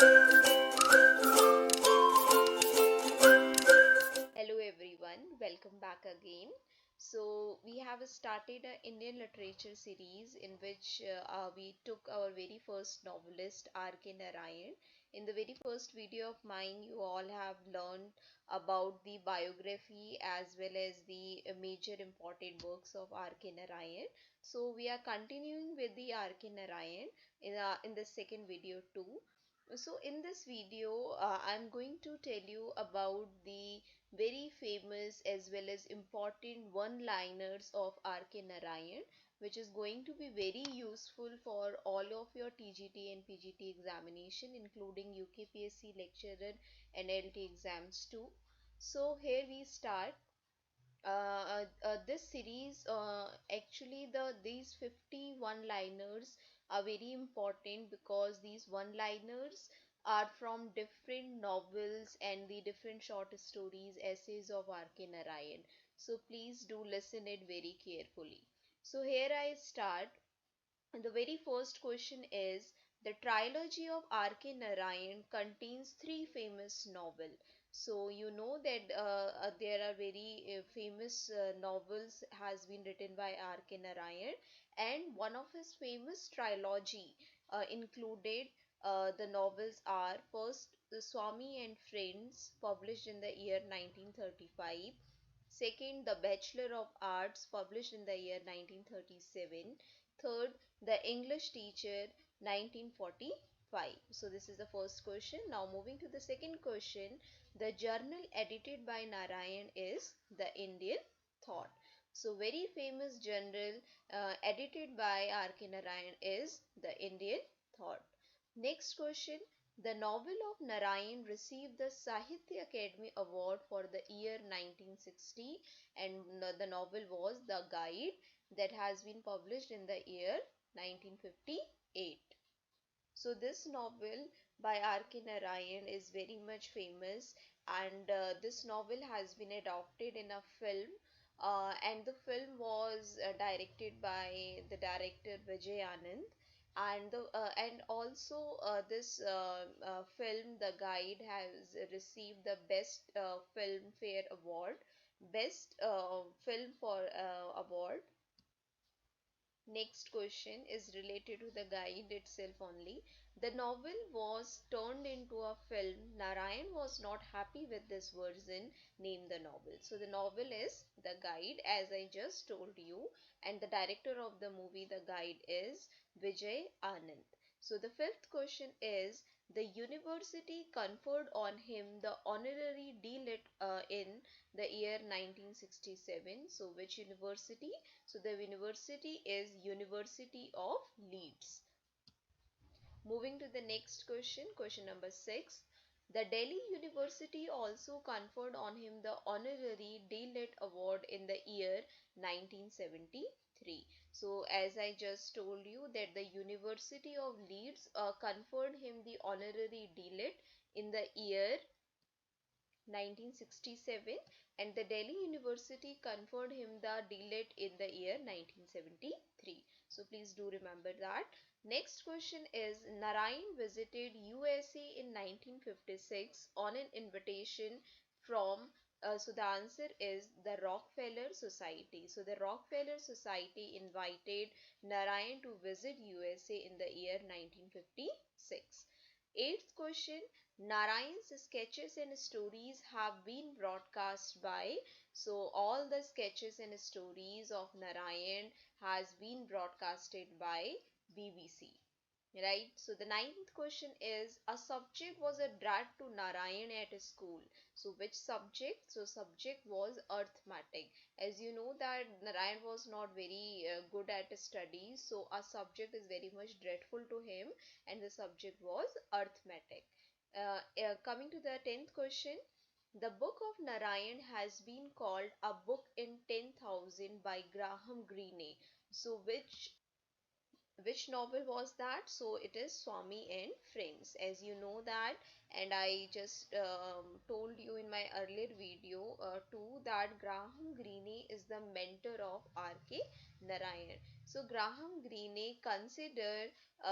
Hello everyone, welcome back again. So we have started an Indian literature series in which we took our very first novelist R.K.Narayan. In the very first video of mine, you all have learned about the biography as well as the major important works of R.K.Narayan. So we are continuing with the R.K.Narayan in the second video too. So in this video, I'm going to tell you about the very famous as well as important one-liners of R.K. Narayan, which is going to be very useful for all of your TGT and PGT examination, including UKPSC lecturer and LT exams too. So here we start. This series actually these 50 one liners are very important because these one liners are from different novels and the different short stories essays of R.K. Narayan, so please do listen it very carefully. So here I start. And the very first question is, the trilogy of R.K. Narayan contains three famous novels. So you know that there are very famous novels has been written by R.K. Narayan, and one of his famous trilogy included the novels are first the Swami and Friends, published in the year 1935. Second, The Bachelor of Arts, published in the year 1937. Third, The English Teacher, 1945. So this is the first question. Now moving to the second question. The journal edited by Narayan is The Indian Thought. So very famous journal edited by R.K. Narayan is The Indian Thought. Next question. The novel of Narayan received the Sahitya Academy Award for the year 1960, and the novel was The Guide, that has been published in the year 1958. So this novel by R.K. Narayan is very much famous, and this novel has been adapted in a film, and the film was directed by the director Vijay Anand, and also this film, The Guide, has received the best Filmfare Award, best film for award. Next question is related to the guide itself only. The novel was turned into a film. Narayan was not happy with this version. Name the novel. So the novel is The Guide, as I just told you, and the director of the movie The Guide is Vijay Anand. So the fifth question is, the university conferred on him the honorary D.litt in the year 1967. So which university? So the university is University of Leeds. Moving to the next question, question number 6. The Delhi University also conferred on him the honorary D.litt award in the year 1973. So as I just told you that the University of Leeds conferred him the honorary D.litt in the year 1967, and the Delhi University conferred him the D.litt in the year 1973. So please do remember that. Next question is, Narayan visited USA in 1956 on an invitation from so the answer is the Rockefeller Society. So the Rockefeller Society invited Narayan to visit USA in the year 1956. Eighth question, Narayan's sketches and stories have been broadcast by, so all the sketches and stories of Narayan has been broadcasted by BBC. Right. So the ninth question is, a subject was a drag to Narayan at school. So which subject? So subject was arithmetic. As you know that Narayan was not very good at studies, so a subject is very much dreadful to him, and the subject was arithmetic. Coming to the 10th question, the book of Narayan has been called a book in 10,000 by Graham Greene. So which novel was that? So it is Swami and Friends, as you know that, and I just told you in my earlier video too that Graham Greene is the mentor of R.K. Narayan. So Graham Greene considered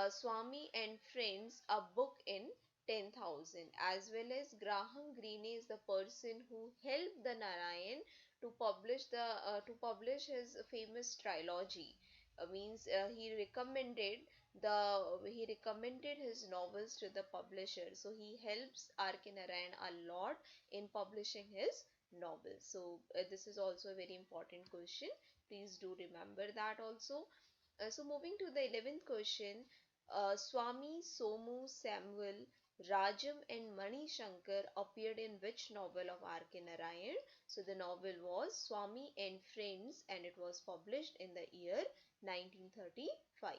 Swami and Friends a book in 2000, as well as Graham Greene is the person who helped the Narayan to publish his famous trilogy. Means he recommended his novels to the publisher, so he helps R.K. Narayan a lot in publishing his novels. So this is also a very important question, please do remember that also. So moving to the 11th question, Swami, Somu, Samuel, Rajam and Mani Shankar appeared in which novel of R.K. Narayan? So the novel was Swami and Friends, and it was published in the year 1935.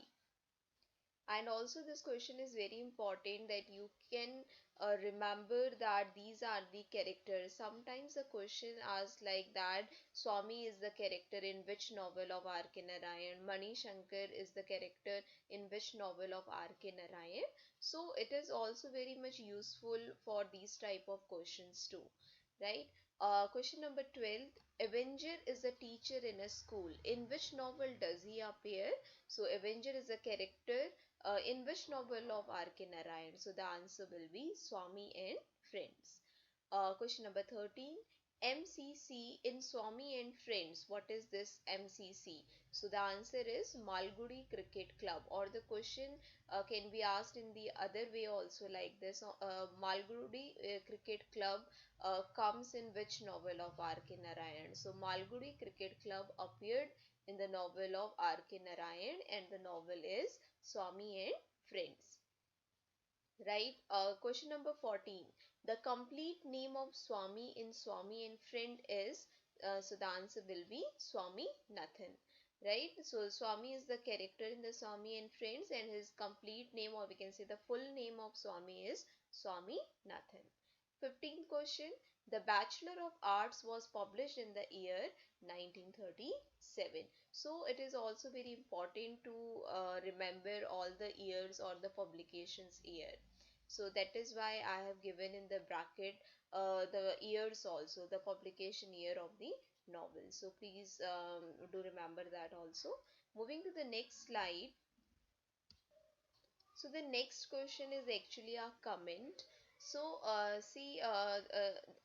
And also this question is very important, that you can remember that these are the characters. Sometimes the question asks like that, Swami is the character in which novel of R.K. Narayan, Mani Shankar is the character in which novel of R.K. Narayan. So it is also very much useful for these type of questions too, right? Question number 12, Avenger is a teacher in a school, in which novel does he appear? So Avenger is a character in which novel of R.K. Narayan? So the answer will be Swami and Friends. Question number 13. MCC in Swami and Friends. What is this MCC? So the answer is Malgudi Cricket Club, or the question can be asked in the other way also like this. Malgudi Cricket Club comes in which novel of R.K. Narayan? So Malgudi Cricket Club appeared in the novel of R.K. Narayan, and the novel is Swami and Friends. Right? Question number 14. The complete name of Swami in Swami and Friend is, so the answer will be Swami Nathan. Right? So Swami is the character in the Swami and Friends, and his complete name, or we can say the full name of Swami, is Swami Nathan. 15th question. The Bachelor of Arts was published in the year 1937. So it is also very important to remember all the years or the publications year. So that is why I have given in the bracket the years also, the publication year of the novel. So please do remember that also. Moving to the next slide. So the next question is actually a comment. So see,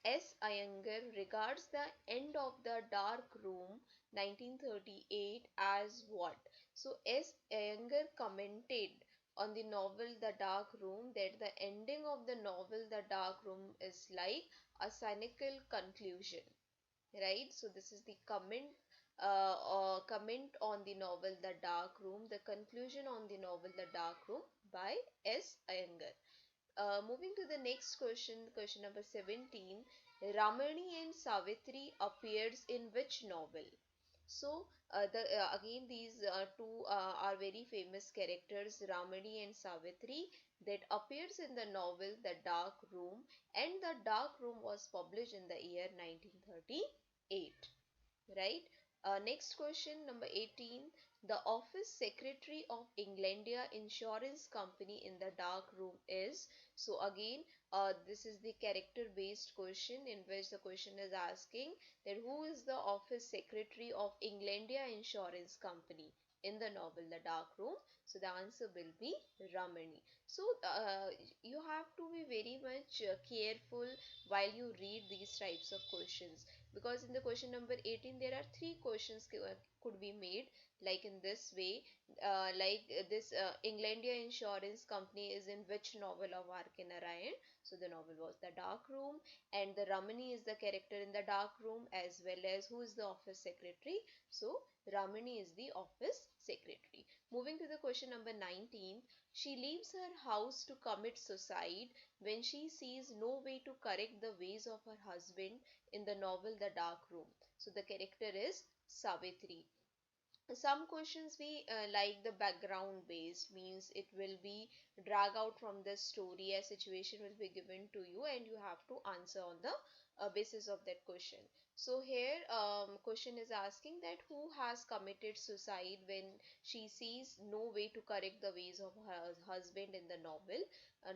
S.Lyengar regards the end of the dark room 1938 as what? So S.Lyengar commented on the novel The Dark Room that the ending of the novel The Dark Room is like a cynical conclusion, right? So this is the comment on the novel The Dark Room, the conclusion on the novel The Dark Room by S. Iyengar. Moving to the next question, question number 17. Ramani and Savitri appears in which novel? So again these two are very famous characters, Ramani and Savitri, that appears in the novel The Dark Room, and The Dark Room was published in the year 1938. Right? Next question, number 18. The office secretary of Englandia Insurance Company in the Dark Room is. So again, this is the character based question, in which the question is asking that who is the office secretary of Englandia Insurance Company in the novel The Dark Room? So the answer will be Ramani. So you have to be very much careful while you read these types of questions, because in the question number 18 there are three questions could be made like in this way, this Englandia Insurance Company is in which novel of R.K. Narayan? So the novel was The Dark Room, and the Ramani is the character in The Dark Room, as well as who is the office secretary? So Ramani is the office secretary. Moving to the question number 19. She leaves her house to commit suicide when she sees no way to correct the ways of her husband in the novel The Dark Room. So the character is Savitri. Some questions we like the background based, means it will be drag out from the story, a situation will be given to you and you have to answer on the basis of that question. So here question is asking that who has committed suicide when she sees no way to correct the ways of her husband in the novel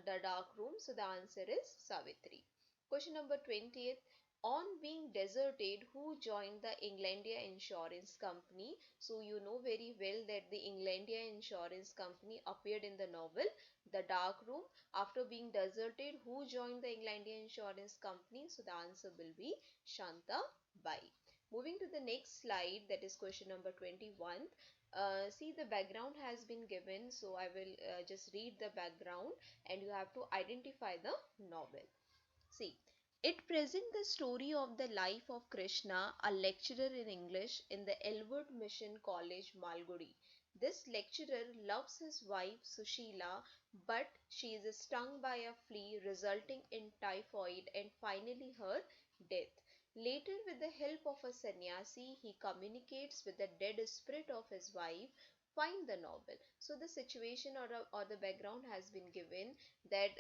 The Dark Room? So the answer is Savitri. Question number 20th. On being deserted, who joined the Englandia Insurance Company? So you know very well that the Englandia Insurance Company appeared in the novel The dark room. After being deserted, who joined the Englandian Insurance Company? So the answer will be Shanta Bai. Moving to the next slide, that is question number 21. See, the background has been given, so I will just read the background and you have to identify the novel. See, it presents the story of the life of Krishna, a lecturer in English in the Elwood Mission College, Malgudi. This lecturer loves his wife Sushila, but she is stung by a flea, resulting in typhoid and finally her death. Later, with the help of a sannyasi, he communicates with the dead spirit of his wife. Find the novel. So the situation or the background has been given, that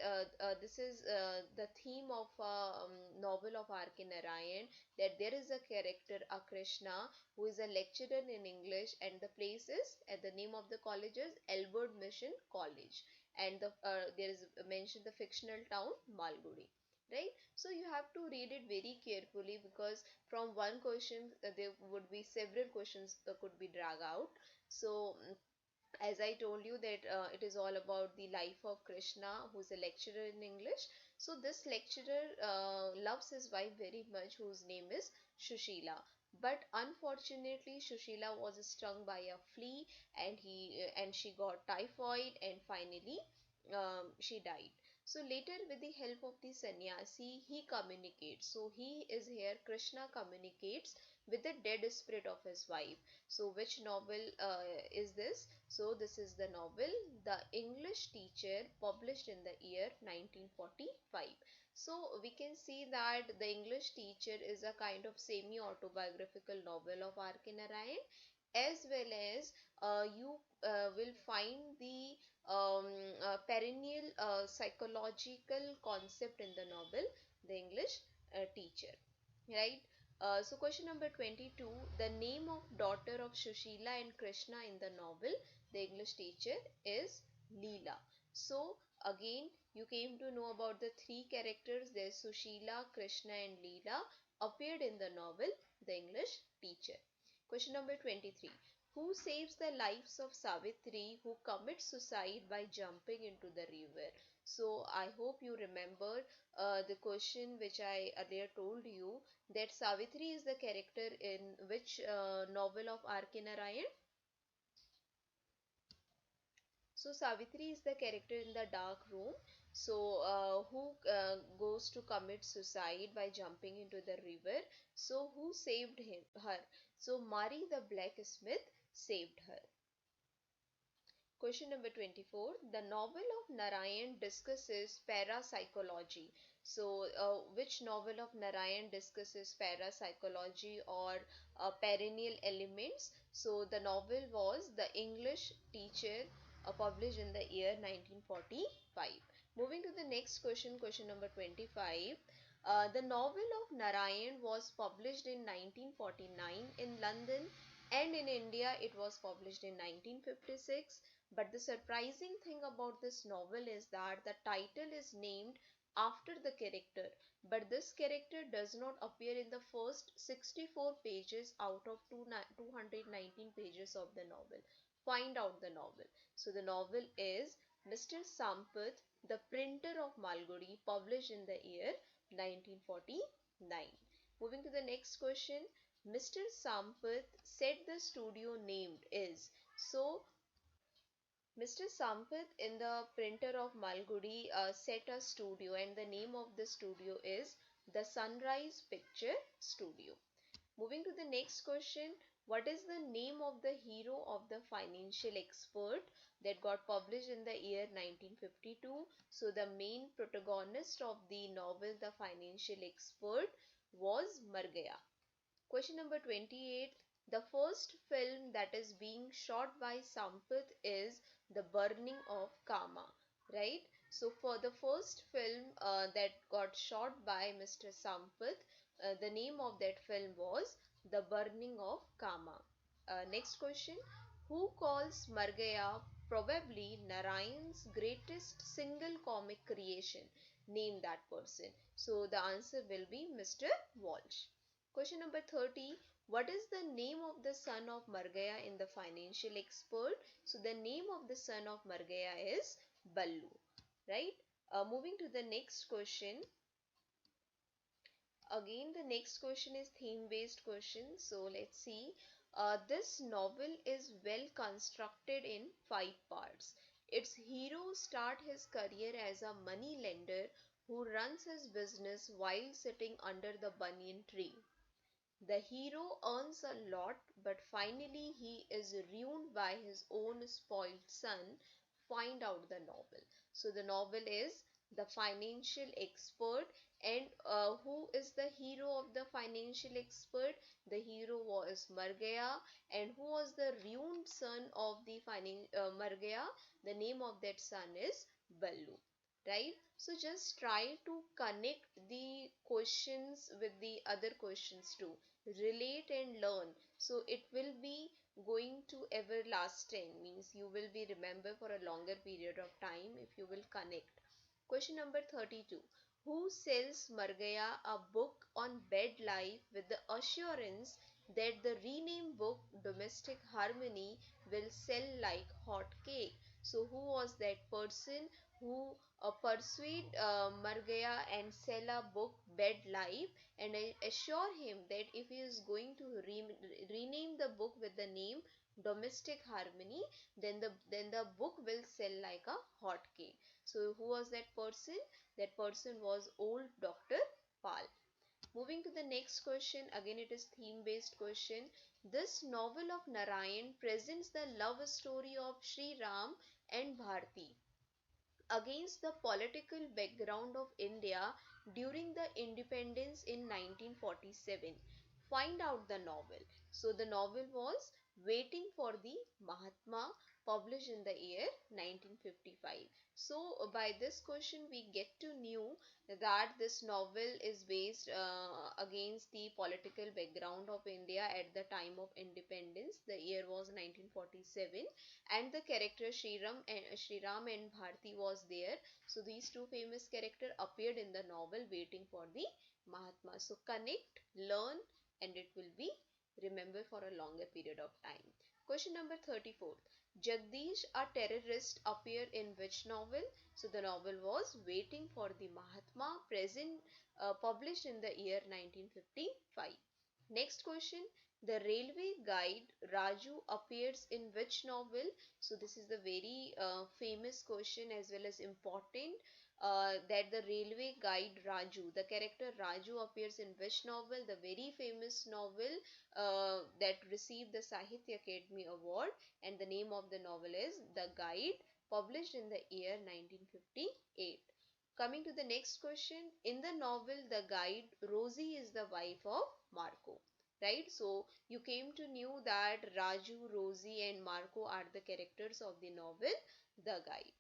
this is the theme of a novel of R.K.Narayan, that there is a character, a Krishna, who is a lecturer in English, and the place is, the name of the college is Elwood Mission College, and there is mentioned the fictional town Malgudi. Right, so you have to read it very carefully, because from one question there would be several questions could be drag out. So as I told you that it is all about the life of Krishna, who is a lecturer in English. So this lecturer loves his wife very much, whose name is Shushila. But unfortunately, Shushila was stung by a flea, and she got typhoid, and finally she died. So later, with the help of the sannyasi, he communicates. So he is here, Krishna communicates with the dead spirit of his wife. So which novel is this? So this is the novel The English Teacher, published in the year 1945. So we can see that The English Teacher is a kind of semi-autobiographical novel of R.K. Narayan, as well as you will find the perennial psychological concept in the novel The English Teacher. Right? So question number 22. The name of daughter of Shushila and Krishna in the novel The English Teacher is Leela. So again you came to know about the three characters. There's Sushila, Krishna and Leela appeared in the novel The English Teacher. Question number 23. Who saves the lives of Savitri, who commits suicide by jumping into the river? So I hope you remember the question which I earlier told you, that Savitri is the character in which novel of R.K. Narayan? So Savitri is the character in the dark room. So who goes to commit suicide by jumping into the river? So who saved her? So Mari the blacksmith saved her. Question number 24. The novel of Narayan discusses parapsychology. So, which novel of Narayan discusses parapsychology or perennial elements? So, the novel was The English Teacher, published in the year 1945. Moving to the next question, question number 25. The novel of Narayan was published in 1949 in London, and in India it was published in 1956. But the surprising thing about this novel is that the title is named after the character, but this character does not appear in the first 64 pages out of 219 pages of the novel. Find out the novel. So the novel is Mr. Sampath, the Printer of Malgudi, published in the year 1949. Moving to the next question. Mr. Sampath said the studio named is. So Mr. Sampath in the Printer of Malgudi set a studio, and the name of the studio is the Sunrise Picture Studio. Moving to the next question. What is the name of the hero of the financial expert that got published in the year 1952? So the main protagonist of the novel The Financial Expert was Margayya. Question number 28. The first film that is being shot by Sampath is The Burning of Kama. Right? So for the first film that got shot by Mr. Sampath, the name of that film was The Burning of Kama. Next question. Who calls Margayya probably Narayan's greatest single comic creation? Name that person. So the answer will be Mr. Walsh. Question number 30. What is the name of the son of Margayya in the financial expert? So the name of the son of Margayya is Ballu. right? Moving to the next question. Again, the next question is theme based question. So let's see. This novel is well constructed in five parts. Its hero start his career as a money lender who runs his business while sitting under the banyan tree. The hero earns a lot, but finally he is ruined by his own spoiled son. Find out the novel. So the novel is The Financial Expert, and who is the hero of the financial expert? The hero was Margayya, and who was the ruined son of the Margayya? The name of that son is Ballu, right? So just try to connect the questions with the other questions too, relate and learn, so it will be going to everlasting, means you will be remember for a longer period of time if you will connect. Question number 32. Who sells Margaya a book on bed life with the assurance that the renamed book Domestic Harmony will sell like hot cake? So who was that person who persuade Margaya and sell a book bed life, and I assure him that if he is going to rename the book with the name Domestic Harmony, then the book will sell like a hot cake. So who was that person? That person was old Dr. Pal. Moving to the next question, again it is theme based question. This novel of Narayan presents the love story of Sriram and Bharti against the political background of India during the independence in 1947. Find out the novel. So the novel was Waiting for the Mahatma, published in the year 1955. So by this question we get to know that this novel is based against the political background of India at the time of independence. The year was 1947, and the character Sriram and Bharti was there. So these two famous characters appeared in the novel Waiting for the Mahatma. So connect, learn, and it will be remember for a longer period of time. Question number 34. Jagdish, a terrorist, appear in which novel? So the novel was Waiting for the Mahatma, present published in the year 1955. Next question. The railway guide Raju appears in which novel? So this is the very famous question as well as important, that the railway guide Raju, the character Raju appears in which novel? The very famous novel that received the Sahitya Academy Award, and the name of the novel is The Guide, published in the year 1958. Coming to the next question, in the novel The Guide, Rosie is the wife of Marco, right? So you came to know that Raju, Rosie, and Marco are the characters of the novel The Guide.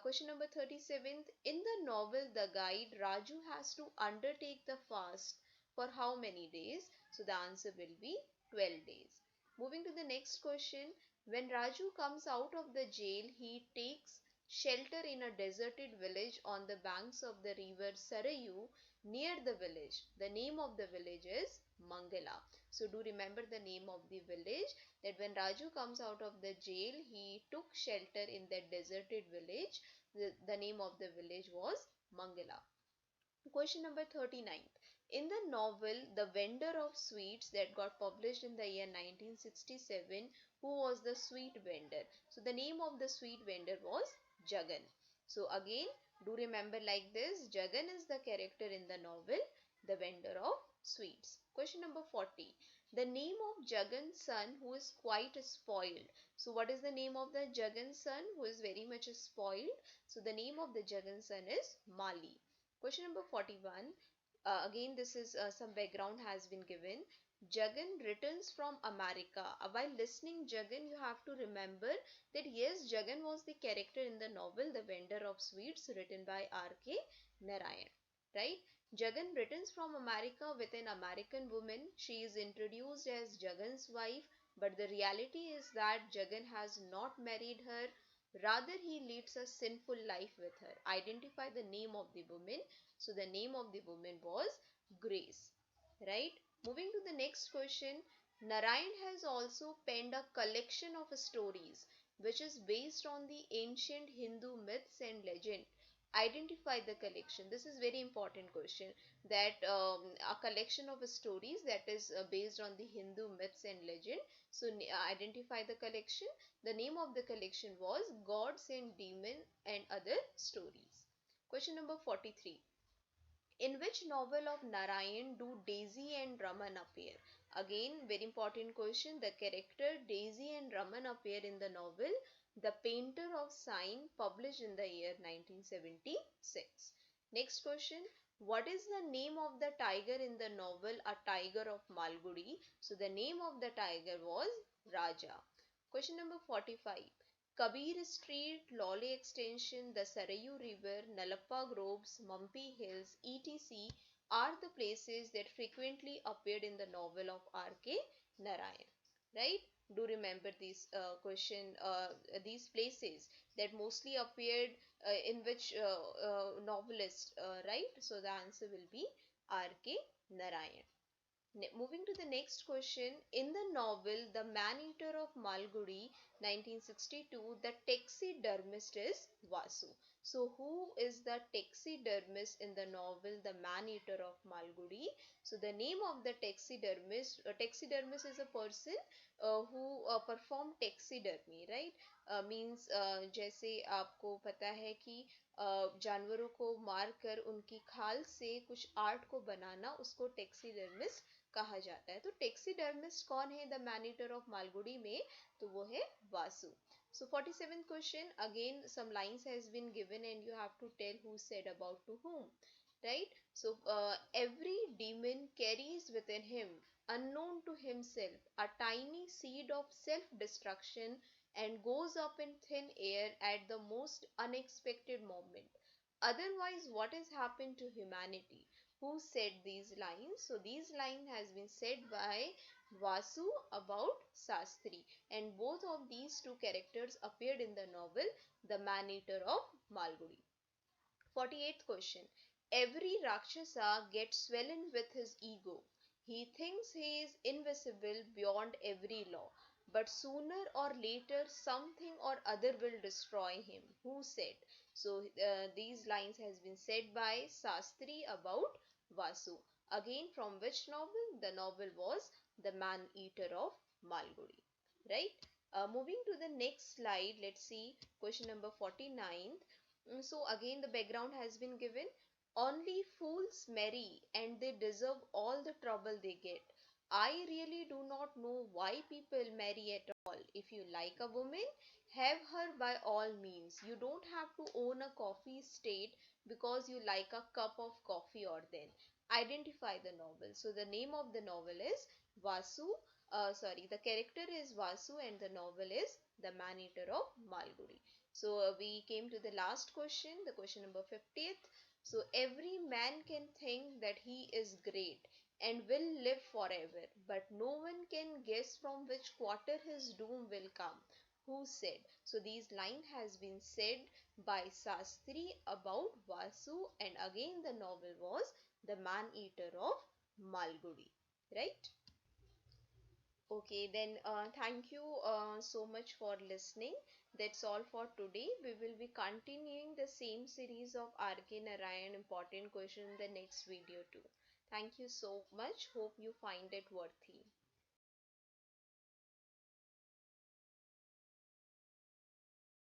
Question number 37th. In the novel The Guide, Raju has to undertake the fast for how many days? So the answer will be 12 days. Moving to the next question. When Raju comes out of the jail, he takes shelter in a deserted village on the banks of the river Sarayu near the village. The name of the village is Mangla. So do remember the name of the village, that when Raju comes out of the jail, he took shelter in that deserted village. The name of the village was Mangala. Question number 39. In the novel The Vendor of Sweets, that got published in the year 1967, who was the sweet vendor? So the name of the sweet vendor was Jagan. So again, do remember like this, Jagan is the character in the novel The Vendor of Sweets. Question number 40. The name of Jagan's son who is quite spoiled. So what is the name of the Jagan's son who is very much spoiled? So the name of the Jagan's son is Mali. Question number 41. Again, this is some background has been given. Jagan returns from America. While listening Jagan, you have to remember that yes, Jagan was the character in the novel The Vendor of Sweets, written by R.K. Narayan. Right? Jagan returns from America with an American woman. She is introduced as Jagan's wife, but the reality is that Jagan has not married her. Rather, he leads a sinful life with her. Identify the name of the woman. So, the name of the woman was Grace. Right? Moving to the next question. Narayan has also penned a collection of stories which is based on the ancient Hindu myths and legend. Identify the collection. This is very important question, that a collection of stories that is based on the Hindu myths and legend. So identify the collection. The name of the collection was Gods and Demon and Other Stories. Question number 43. In which novel of Narayan do Daisy and Raman appear? Again, very important question. The character Daisy and Raman appear in the novel The Painter of Sign, published in the year 1976. Next question. What is the name of the tiger in the novel A Tiger of Malgudi? So the name of the tiger was Raja. Question number 45. Kabir Street, Lawley Extension, the Sarayu River, Nalappa Groves, Mumpy Hills, etc. are the places that frequently appeared in the novel of R.K. Narayan. Right? Do remember these these places that mostly appeared in which novelist, right? So the answer will be R.K. Narayan. Moving to the next question. In the novel The Man Eater of Malgudi, 1962, the taxidermist is Vasu. So, who is the taxidermist in the novel The Man Eater of Malgudi? So, the name of the taxidermist is a person who perform taxidermy, right? Means जैसे आपको पता है कि जानवरों को मारकर उनकी खाल से कुछ आर्ट को बनाना, उसको टेक्सीडर्मिस्ट कहा जाता है. तो टेक्सीडर्मिस्ट कौन है the man eater of Malgudi में? तो वो है Vasu. So 47th question, again some lines has been given and you have to tell who said about to whom, right? So every demon carries within him, unknown to himself, a tiny seed of self destruction and goes up in thin air at the most unexpected moment. Otherwise, what has happened to humanity? Who said these lines? So these line has been said by Vasu about Sastri, and both of these two characters appeared in the novel The Man Eater of Malgudi. 48th question. Every Rakshasa gets swollen with his ego. He thinks he is invisible beyond every law. But sooner or later something or other will destroy him. Who said? So these lines has been said by Sastri about Vasu. Again, from which novel? The novel was The Man Eater of Malgudi. Right? Moving to the next slide, let's see question number 49. So again the background has been given. Only fools marry and they deserve all the trouble they get. I really do not know why people marry at all. If you like a woman, have her by all means. You don't have to own a coffee estate because you like a cup of coffee or then. Identify the novel. So the name of the novel is Vasu. The character is Vasu and the novel is The Man Eater of Malgudi. So we came to the last question, the question number 50th. So every man can think that he is great and will live forever, but no one can guess from which quarter his doom will come. Who said? So these line has been said by Sastri about Vasu, and again the novel was The Man Eater of Malgudi. Right? Okay, then thank you so much for listening. That's all for today. We will be continuing the same series of R.K. Narayan important question in the next video too. Thank you so much. Hope you find it worthy.